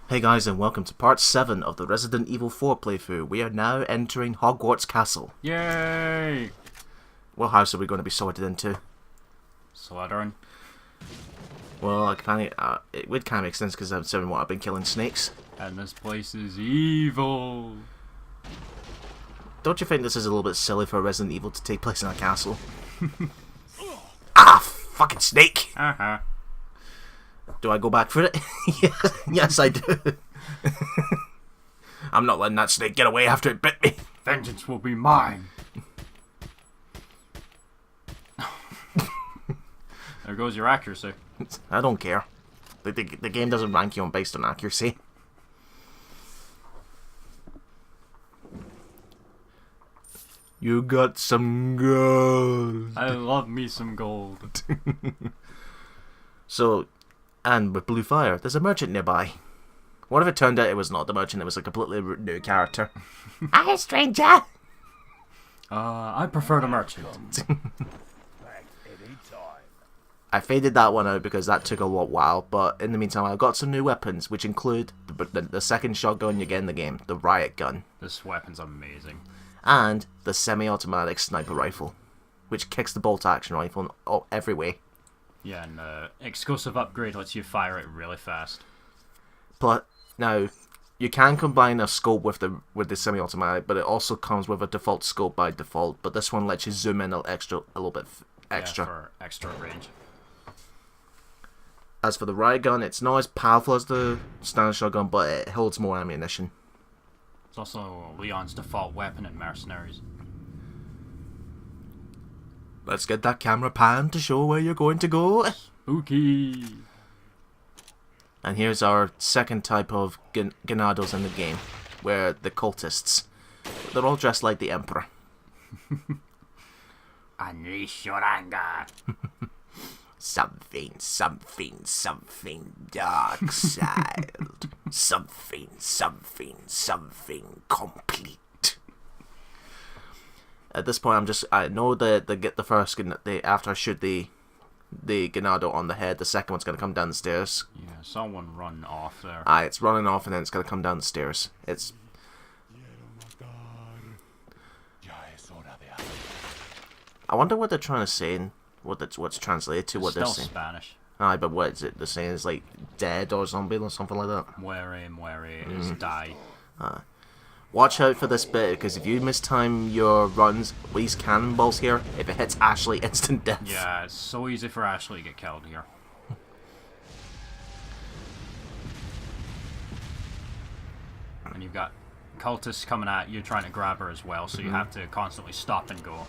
Hey guys, and welcome to part 7 of the Resident Evil 4 playthrough. We are now entering Hogwarts Castle. Yay! What house are we going to be sorted into? Slytherin. Well, it would kind of make sense because I've been killing snakes. And this place is evil. Don't you think this is a little bit silly for Resident Evil to take place in a castle? Ah, fucking snake! Uh-huh. Do I go back for it? Yes, I do. I'm not letting that snake get away after it bit me. Vengeance will be mine. There goes your accuracy. I don't care. The game doesn't rank you based on accuracy. You got some gold. I love me some gold. So, and with Blue Fire, there's a merchant nearby. What if it turned out it was not the merchant, it was a completely new character? Hi, stranger! I prefer the merchant. I faded that one out because that took a while, but in the meantime I've got some new weapons, which include the second shotgun you get in the game, the riot gun, This weapon's amazing. and the semi-automatic sniper rifle, which kicks the bolt-action rifle in every way. Yeah, and exclusive upgrade lets you fire it really fast. But now, you can combine a scope with the semi-automatic, but it also comes with a default scope by default. But this one lets you zoom in a little bit extra. Yeah, for extra range. As for the riot gun, it's not as powerful as the standard shotgun, but it holds more ammunition. It's also Leon's default weapon in Mercenaries. Let's get that camera pan to show where you're going to go. Spooky! And here's our second type of Ganados in the game, where the cultists. They're all dressed like the Emperor. Unleash your anger! Something dark side. something complete. At this point, I know that after I shoot the Ganado on the head, the second one's gonna come down the stairs. Yeah, someone run off there. It's running off and then it's gonna come down the stairs. I wonder what they're trying to say and what's translated to what they're Still saying. Spanish. But what is it they're saying? It's like dead or zombie or something like that. Muere is die. Watch out for this bit, because if you mistime your runs, these cannonballs here, if it hits Ashley, instant death. Yeah, it's so easy for Ashley to get killed here. And you've got cultists coming at you trying to grab her as well, so you have to constantly stop and go.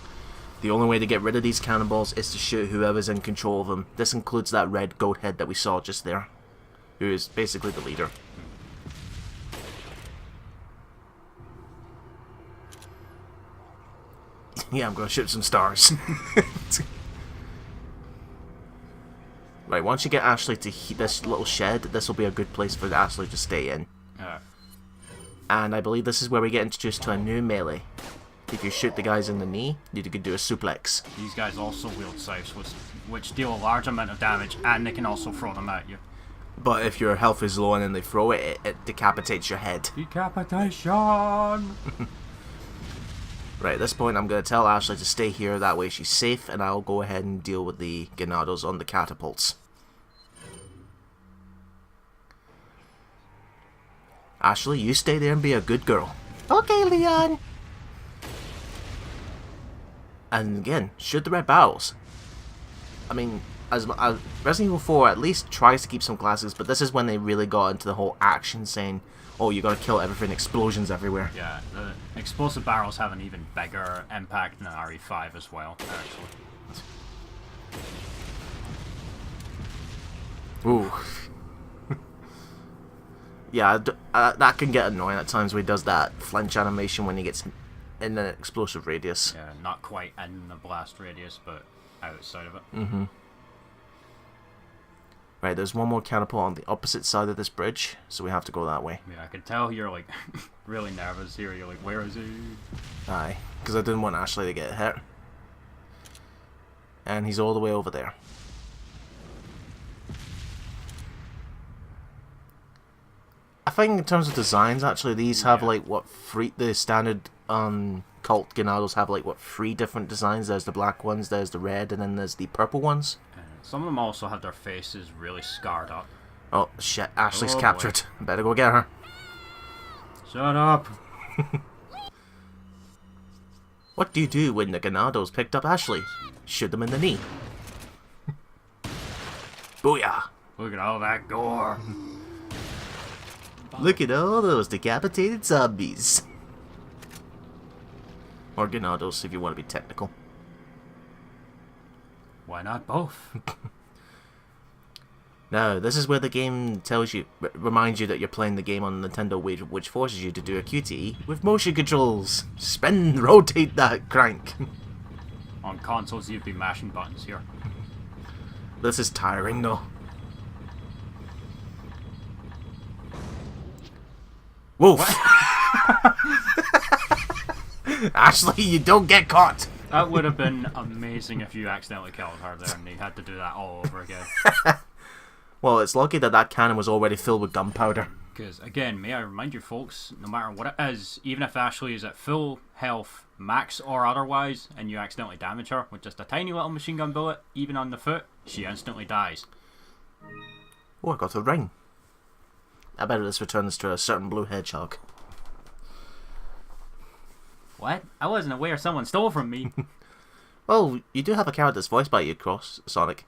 The only way to get rid of these cannonballs is to shoot whoever's in control of them. This includes that red goat head that we saw just there, who is basically the leader. Yeah, I'm gonna shoot some stars. Right, once you get Ashley to this little shed, this will be a good place for Ashley to stay in. And I believe this is where we get introduced to a new melee. If you shoot the guys in the knee, you could do a suplex. These guys also wield scythes, which deal a large amount of damage, and they can also throw them at you. But if your health is low and then they throw it, it decapitates your head. Decapitation! Right, at this point I'm going to tell Ashley to stay here, that way she's safe, and I'll go ahead and deal with the Ganados on the catapults. Ashley, you stay there and be a good girl. Okay, Leon! And again, shoot the red barrels. I mean, as Resident Evil 4 at least tries to keep some classics, but this is when they really got into the whole action saying, oh, you gotta kill everything, explosions everywhere. Yeah, the explosive barrels have an even bigger impact than RE5 as well, actually. Ooh. Yeah, that can get annoying at times when he does that flinch animation when he gets in an explosive radius. Yeah, not quite in the blast radius, but outside of it. Mm-hmm. Right, there's one more catapult on the opposite side of this bridge, so we have to go that way. Yeah, I can tell you're like really nervous here. You're like, where is he? Aye, because I didn't want Ashley to get hit. And he's all the way over there. think in terms of designs, actually, these have like what the standard cult Ganados have like what 3 different designs. There's the black ones, there's the red, and then there's the purple ones. Some of them also have their faces really scarred up. Oh shit! Ashley's captured. Better go get her. Shut up. What do you do when the Ganados picked up Ashley? Shoot them in the knee. Booyah! Look at all that gore. Look at all those decapitated zombies. Or Ganados, if you want to be technical. Why not both? Now, this is where the game tells you, reminds you that you're playing the game on Nintendo Wii, which forces you to do a QTE with motion controls. Spin, rotate that crank. On consoles, you'd be mashing buttons here. This is tiring, though. Wolf! Ashley, you don't get caught! That would have been amazing if you accidentally killed her there and you had to do that all over again. Well, it's lucky that that cannon was already filled with gunpowder. Because, again, may I remind you folks, no matter what it is, even if Ashley is at full health, max or otherwise, and you accidentally damage her with just a tiny little machine gun bullet, even on the foot, she instantly dies. Oh, I got a ring. I bet this returns to a certain blue hedgehog. What? I wasn't aware someone stole from me. Well, you do have a character that's voiced by you, Sonic.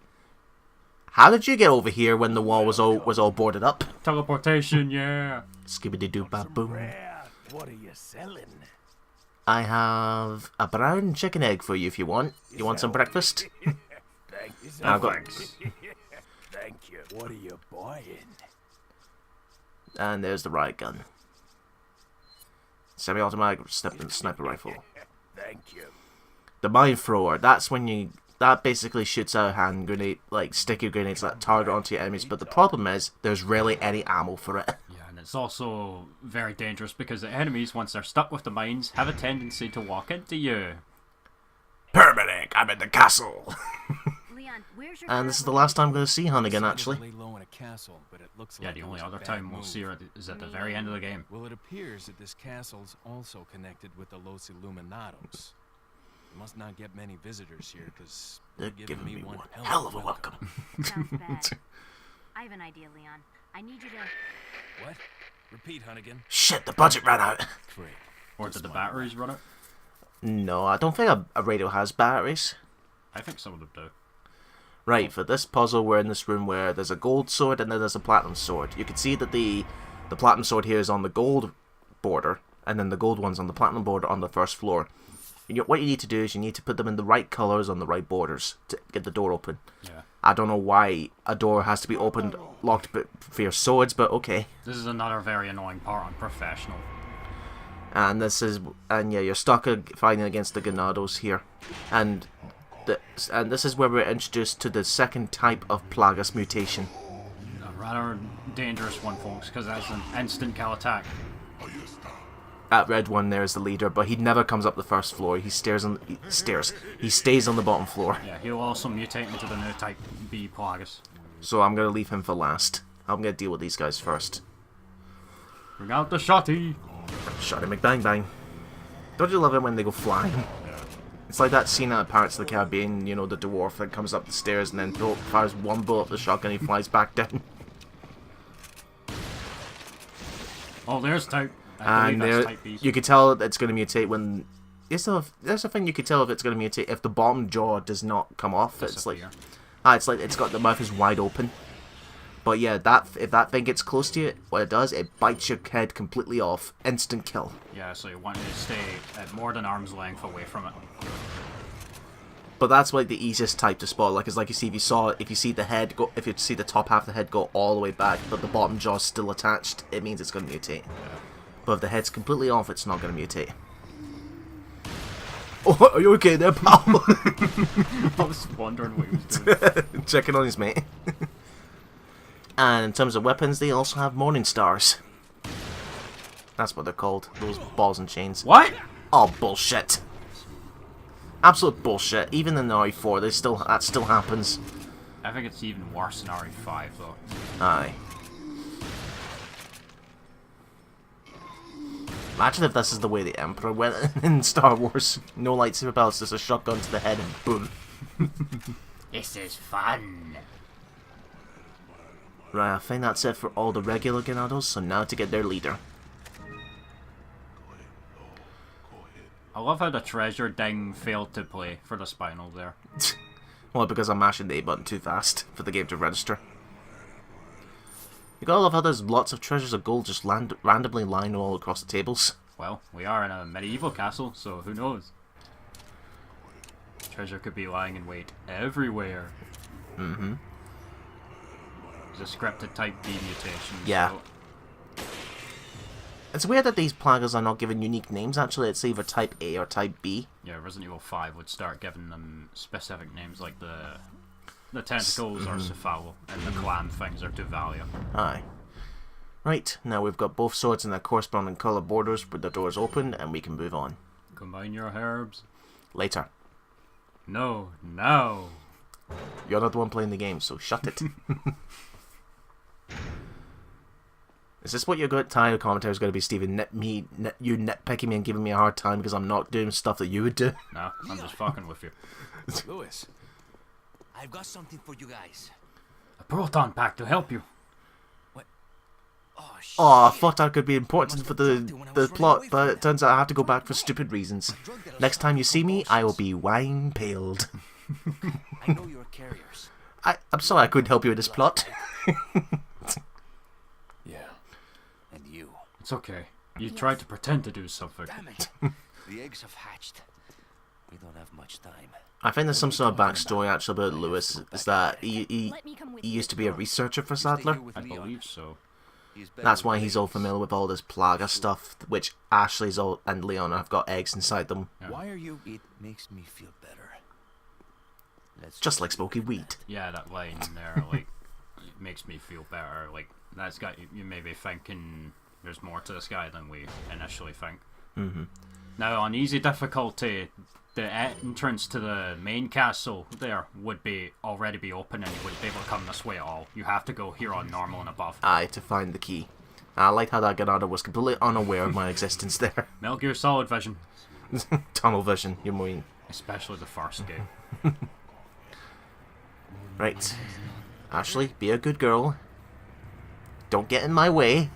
How did you get over here when the wall was all boarded up? Teleportation, yeah. Skibbity-doo-ba-boom. What are you selling? I have a brown chicken egg for you if you want. You want some breakfast? Thank you. I've got... Thank you. What are you buying? And there's the riot gun. Semi-automatic sniper rifle. Thank you. The mine thrower, that's when you... That basically shoots out hand grenade, like sticky grenades that target onto your enemies, but the problem is, there's rarely any ammo for it. Yeah, and it's also very dangerous because the enemies, once they're stuck with the mines, have a tendency to walk into you. Permanent, I'm in the castle! Leon, where's your And this is the last time I'm going to see Hunnigan, actually. Yeah, the only other time we'll see her is at the very end of the game. Well, it appears that this castle's also connected with the Los Illuminados. We must not get many visitors here, because they're giving me one hell of a welcome. Sounds bad. I have an idea, Leon. I need you to... What? Repeat, Hunnigan. Shit, the budget ran out. Great. Or did the batteries run out? No, I don't think a radio has batteries. I think some of them do. Right, for this puzzle, we're in this room where there's a gold sword and then there's a platinum sword. You can see that the platinum sword here is on the gold border, and then the gold one's on the platinum border on the first floor. What you need to do is you need to put them in the right colours on the right borders to get the door open. Yeah. I don't know why a door has to be opened, locked for your swords, but okay. This is another very annoying part on Professional. And yeah, you're stuck fighting against the Ganados here. And this is where we're introduced to the second type of Plagas mutation. A rather dangerous one, folks, because that's an instant kill attack. That red one there is the leader, but he never comes up the first floor. He stays on the bottom floor. Yeah, he'll also mutate into the new type B Plagas. So I'm gonna leave him for last. I'm gonna deal with these guys first. Bring out the shotty! Shotty McBang Bang. Don't you love it when they go flying? Yeah. It's like that scene at Pirates of the Caribbean, you know, the dwarf that comes up the stairs and then fires one bullet at the shotgun and he flies back down. Oh, there's type. And there, you could tell it's going to mutate when... There's a thing you could tell if it's going to mutate if the bottom jaw does not come off. It's like it's got the mouth is wide open. But yeah, if that thing gets close to you, what it does, it bites your head completely off. Instant kill. Yeah, so you want to stay at more than arm's length away from it. But that's like the easiest type to spot. Like, it's like if you see the top half of the head go all the way back, but the bottom jaw's still attached, it means it's going to mutate. Yeah. But if the head's completely off, it's not going to mutate. Oh, are you okay there, pal? I was wondering what he was doing. Checking on his mate. And in terms of weapons, they also have Morning Stars. That's what they're called. Those balls and chains. What? Oh, bullshit. Absolute bullshit. Even in the RE4, that still happens. I think it's even worse in RE5, though. Aye. Imagine if this is the way the Emperor went in Star Wars. No lightsaber belts, just a shotgun to the head and boom. This is fun. Right, I think that's it for all the regular Ganados, so now to get their leader. I love how the treasure ding failed to play for the spinal there. Well, because I'm mashing the A button too fast for the game to register. You gotta love how there's lots of treasures of gold just randomly lying all across the tables. Well, we are in a medieval castle, so who knows? Treasure could be lying in wait everywhere. Mm-hmm. It's a scripted type B mutation. Yeah. So It's weird that these plagas are not given unique names, actually. It's either Type A or Type B. yeah, Resident Evil 5 would start giving them specific names, like the tentacles are Cephalo, and the clan things are Duvalia. Aye. Right, now we've got both swords in their corresponding colour borders with the doors open, and we can move on. Combine your herbs. Later. No, no. You're not the one playing the game, so shut it. Is this what your good time commentary is going to be, Stephen? You nitpicking me and giving me a hard time because I'm not doing stuff that you would do? No, I'm just fucking with you. Lewis, I've got something for you guys. A proton pack to help you. Oh, shit. Oh, I thought that could be important for the plot, but it turns out I have to go back for stupid reasons. Next time you see me, I will be wine-paled. I know you're carriers. I'm sorry I couldn't help you with this plot. yeah. And you. It's okay. You tried to pretend to do something. Damn it. The eggs have hatched. We don't have much time. I think there's some sort of backstory actually about Lewis, is that he used to be a researcher for Sadler. I believe so. That's why he's all familiar with all this plaga stuff, which Ashley's and Leona have got eggs inside them. Yeah. Why are you? It makes me feel better. Let's Just like smoking weed. Yeah, that line there, like, it makes me feel better. Like, that's got you may be thinking there's more to this guy than we initially think. Mm-hmm. Now, on easy difficulty, the entrance to the main castle there would already be open, and you wouldn't be able to come this way at all. You have to go here on normal and above. Aye, to find the key. I like how that Ganado was completely unaware of my existence there. Metal Gear Solid vision, Tunnel vision, you mean. especially the first game. Right. Ashley, be a good girl. Don't get in my way.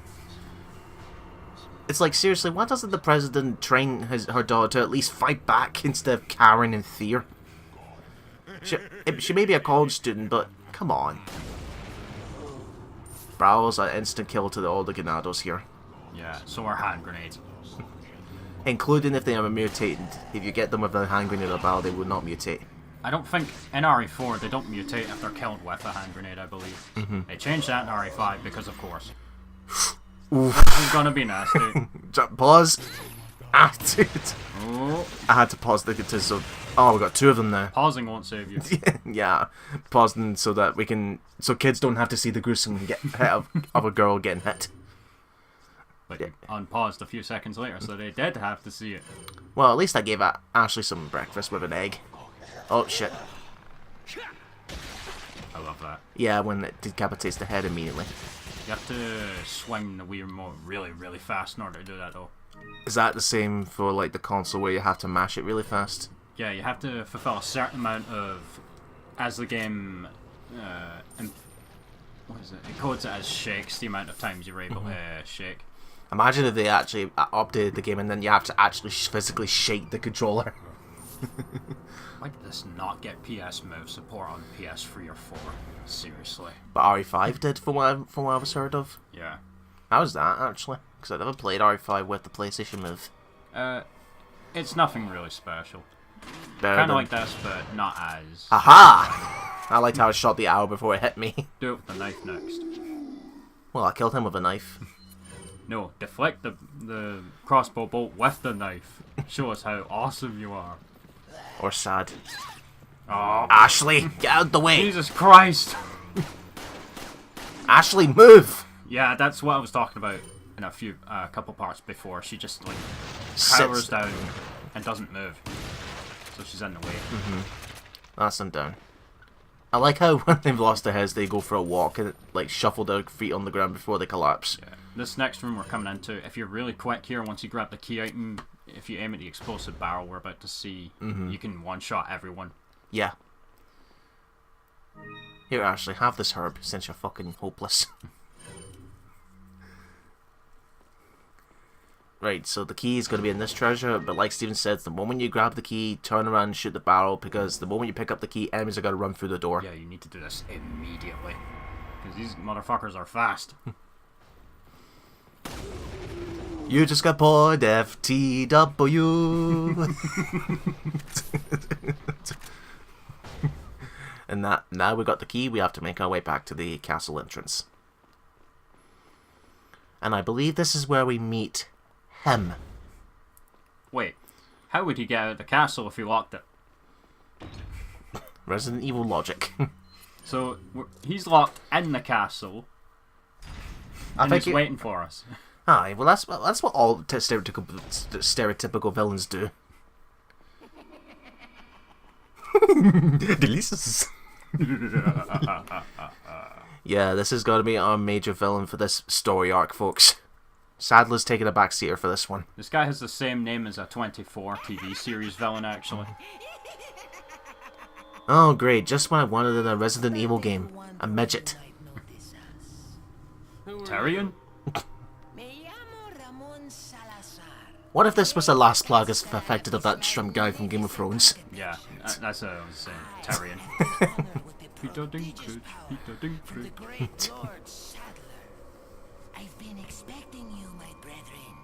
It's like, seriously, why doesn't the president train her daughter to at least fight back instead of cowering in fear? She may be a college student, but come on. Bravo's an instant kill to all the Ganados here. Yeah, so are hand grenades. Including if they are mutated. If you get them with a hand grenade or barrel, they will not mutate. I don't think in RE4 they don't mutate if they're killed with a hand grenade, I believe. They changed that in RE5 because, of course. It's gonna be nasty. Pause. Ah, dude. Oh, I had to pause the so. Oh, we got two of them now. pausing won't save you. Yeah, pausing so that so kids don't have to see the gruesome hit of a girl getting hit. But you unpaused a few seconds later, so they did have to see it. Well, at least I gave Ashley some breakfast with an egg. Oh shit. I love that. Yeah, when it decapitates the head immediately. You have to swing the Wii remote really, really fast in order to do that, though. Is that the same for like the console where you have to mash it really fast? Yeah, you have to fulfill a certain amount of, as the game, what is it? It codes it as shakes, the amount of times you're able to shake. Imagine if they actually updated the game and then you have to actually physically shake the controller. Why did this not get PS Move support on PS3 or 4? Seriously. But RE5 did, from what I was heard of. Yeah. How was that, actually? Because I never played RE5 with the PlayStation Move. It's nothing really special. Better Kind than... of like this, but not as. Aha! I liked how I shot the arrow before it hit me. Do it with the knife next. Well, I killed him with a knife. No, deflect the crossbow bolt with the knife. Show us how awesome you are. Or sad. Oh, Ashley, get out the way! Jesus Christ! Ashley, move! Yeah, that's what I was talking about in a couple parts before. She just like cowers Sits. down and doesn't move, so she's in the way. That's him down. I like how when they've lost their heads, they go for a walk and like shuffle their feet on the ground before they collapse. Yeah. This next room we're coming into, if you're really quick here, once you grab the key item, if you aim at the explosive barrel we're about to see, you can one-shot everyone. Yeah. Here, Ashley, have this herb since you're fucking hopeless. Right, so the key is going to be in this treasure, but like Steven said, the moment you grab the key, turn around and shoot the barrel, because the moment you pick up the key, enemies are going to run through the door. Yeah, you need to do this immediately. Because these motherfuckers are fast. You just got bored, FTW. And now we got the key, we have to make our way back to the castle entrance. And I believe this is where we meet him. Wait, how would he get out of the castle if he locked it? Resident Evil logic. So, he's locked in the castle, and he's waiting for us. Aye, well that's what all stereotypical villains do. Delicious. Yeah, this is going to be our major villain for this story arc, folks. Sadler's taking a backseater for this one. This guy has the same name as a 24 TV series villain, actually. Oh, great. Just what I wanted in a Resident Evil game. A midget. Tyrion? What if this was the last Plagueis affected of that shrimp guy from Game of Thrones? Yeah, that's what I was saying. Tyrion. Peter Dinklage, Peter Dinklage. I've been expecting you, my brethren.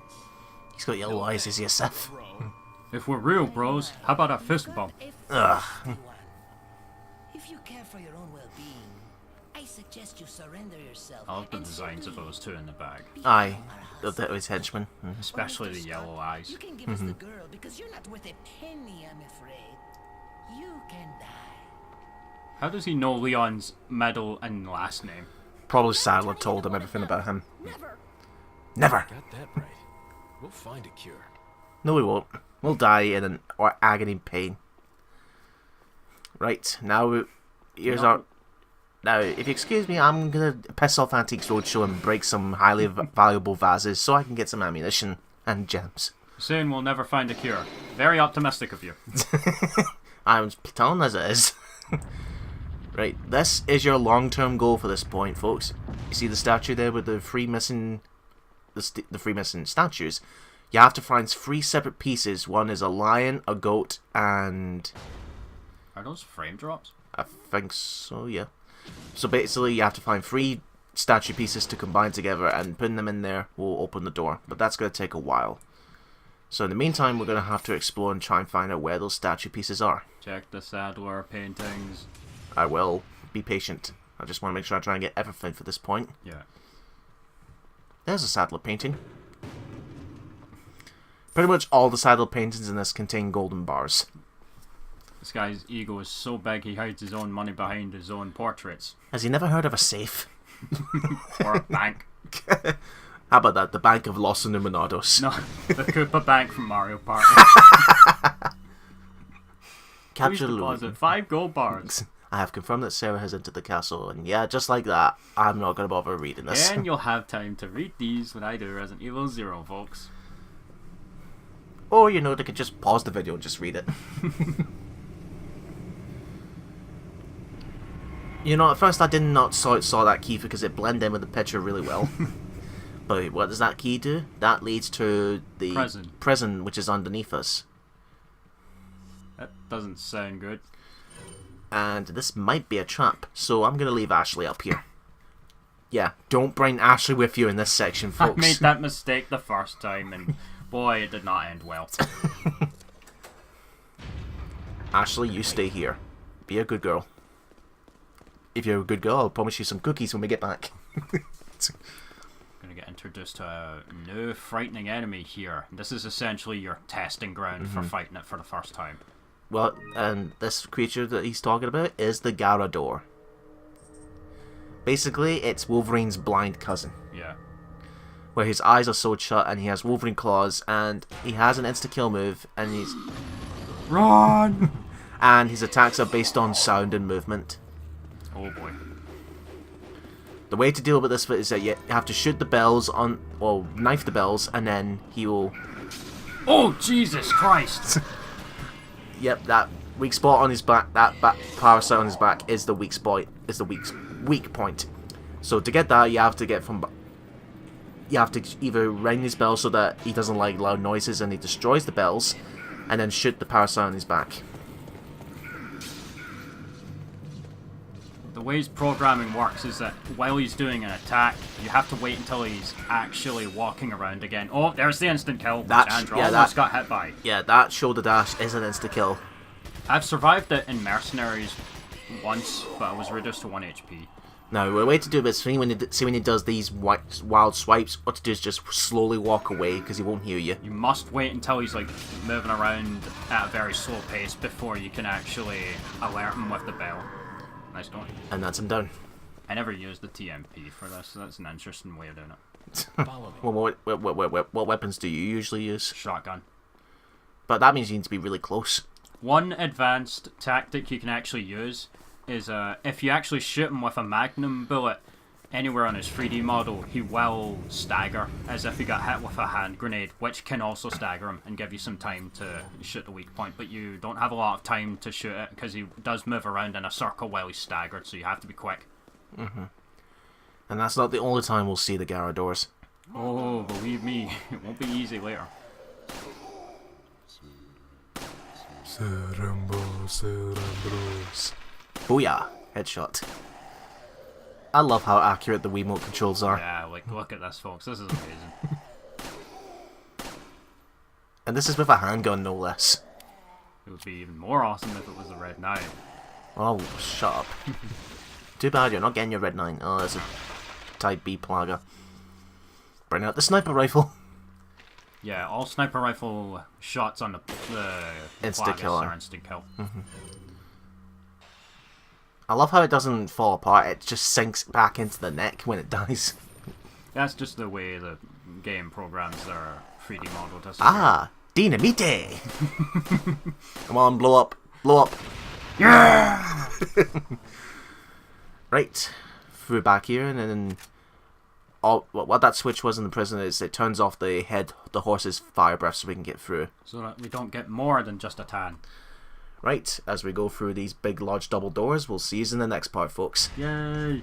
He's got yellow eyes, is he a Sith? If we're real bros, how about a fist bump? Ugh. If you care for your own well-being, I suggest you surrender yourself. I love the designs of those two in the bag. Aye. Of his henchmen. Especially the yellow eyes. You can give us the girl because you're not worth a penny, I'm afraid. You can die. How does he know Leon's middle and last name? Probably Sadler told him everything about him. Never. Never. Got that right. We'll find a cure. No, we won't. We'll die in an agony pain. Right, now here's our... Now, if you excuse me, I'm gonna piss off Antiques Roadshow and break some highly valuable vases so I can get some ammunition and gems. Saying we'll never find a cure. Very optimistic of you. I'm telling as it is. Right, this is your long-term goal for this point, folks. You see the statue there with the three missing statues? You have to find 3 separate pieces. One is a lion, a goat, and... Are those frame drops? I think so, yeah. So basically, you have to find 3 statue pieces to combine together, and putting them in there will open the door. But that's going to take a while. So in the meantime, we're going to have to explore and try and find out where those statue pieces are. Check the Sadler paintings. I will. Be patient. I just want to make sure I try and get everything for this point. Yeah. There's a Sadler painting. Pretty much all the Sadler paintings in this contain golden bars. This guy's ego is so big he hides his own money behind his own portraits. Has he never heard of a safe? Or a bank. How about that? The Bank of Los Illuminados. No, the Koopa Bank from Mario Party. Capture Please the deposit 5 gold bars. I have confirmed that Sarah has entered the castle, and yeah, just like that, I'm not going to bother reading this. And you'll have time to read these when I do Resident Evil 0, folks. Or, you know, they could just pause the video and just read it. You know, at first I did not saw that key because it blended in with the picture really well. But what does that key do? That leads to the prison which is underneath us. That doesn't sound good. And this might be a trap, so I'm going to leave Ashley up here. Yeah, don't bring Ashley with you in this section, folks. I made that mistake the first time, and boy, it did not end well. Ashley, you stay here. Be a good girl. If you're a good girl, I'll promise you some cookies when we get back. Gonna get introduced to a new frightening enemy here. This is essentially your testing ground for fighting it for the first time. Well, and this creature that he's talking about is the Garador. Basically, it's Wolverine's blind cousin. Yeah. Where his eyes are sewed shut and he has Wolverine claws and he has an insta-kill move and he's... Run! And his attacks are based on sound and movement. Oh boy. The way to deal with this is that you have to shoot the bells on, well, knife the bells, and then he will. Oh Jesus Christ! Yep, that weak spot on his back, that parasite on his back is the weak spot. Is the weak point. So to get that, you have to get from. You have to either ring his bell so that he doesn't like loud noises and he destroys the bells, and then shoot the parasite on his back. The way his programming works is that while he's doing an attack, you have to wait until he's actually walking around again. Oh, there's the instant kill, which Andrew almost got hit by. Yeah, that shoulder dash is an insta-kill. I've survived it in Mercenaries once, but I was reduced to 1 HP. Now, the way to do this, see when he does these wild swipes, what to do is just slowly walk away, because he won't hear you. You must wait until he's like moving around at a very slow pace before you can actually alert him with the bell. Nice one. And that's him done. I never used the TMP for this, so that's an interesting way of doing it. Follow me. Well, what weapons do you usually use? Shotgun. But that means you need to be really close. One advanced tactic you can actually use is if you actually shoot him with a magnum bullet anywhere on his 3D model, he will stagger as if he got hit with a hand grenade, which can also stagger him and give you some time to shoot the weak point, but you don't have a lot of time to shoot it because he does move around in a circle while he's staggered, so you have to be quick. And that's not the only time we'll see the Garradors. Oh, believe me, it won't be easy later. Booyah! Headshot. I love how accurate the Wiimote controls are. Yeah, like, look at this, folks. This is amazing. And this is with a handgun, no less. It would be even more awesome if it was a Red 9. Oh, shut up. Too bad you're not getting your Red 9. Oh, that's a Type B Plaga. Bring out the sniper rifle. Yeah, all sniper rifle shots on the Insta-killer. are instant kill. I love how it doesn't fall apart, it just sinks back into the neck when it dies. That's just the way the game programs their 3D model to Ah! Dynamite! Come on, blow up. Blow up. Yeah! Right. Through back here, and then... what that switch was in the prison is it turns off the horse's fire breath so we can get through. So that we don't get more than just a tan. Right, as we go through these big large double doors, we'll see you in the next part, folks. Yay!